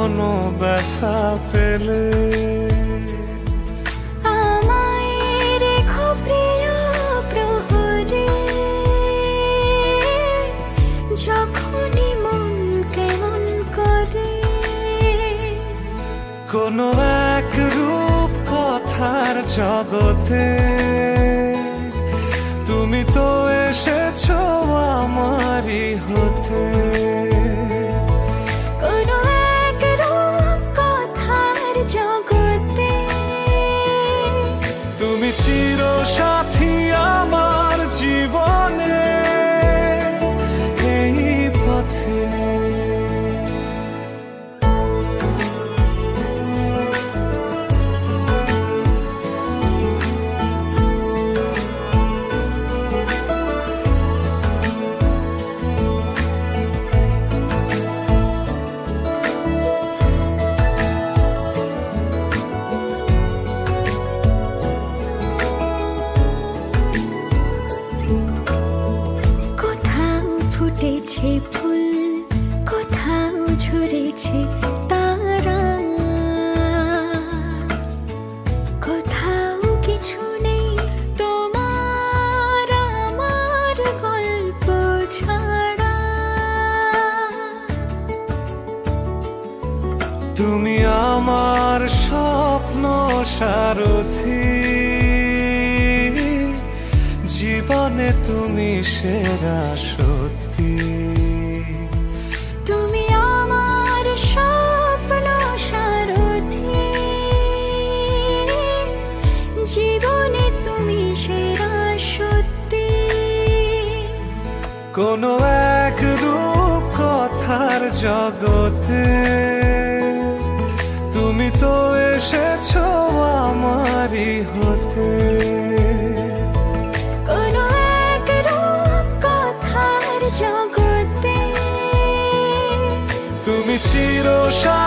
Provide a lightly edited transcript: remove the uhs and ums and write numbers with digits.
কোনো ব্যথা পেলে আমায় রেখো প্রিয় প্রহরে, যখনই মন কেমন করে। কোনো এক রূপ কথার জগতে তুমি তো এসেছো আমারই হতে। কোনো এক রূপ কথার জগতে তুমি চিরসাথী আমার জীবনে এই পথে। ফুটেছে ফুল, কোথাও ঝরেছে তারা, কোথাও কিছু নেই তোমার আমার গল্প ছাড়া। তুমি আমার স্বপ্ন সারথি, জীবনে তুমি সেরা সত্যি। তুমি আমার স্বপ্ন সারথি, জীবনে তুমি সেরা সত্যি। কোনো এক রূপ কথার জগতে তুমি তো এসেছো আমারই হতে। কোনো এক রূপ কথার জগতে তুমি চিরসাথী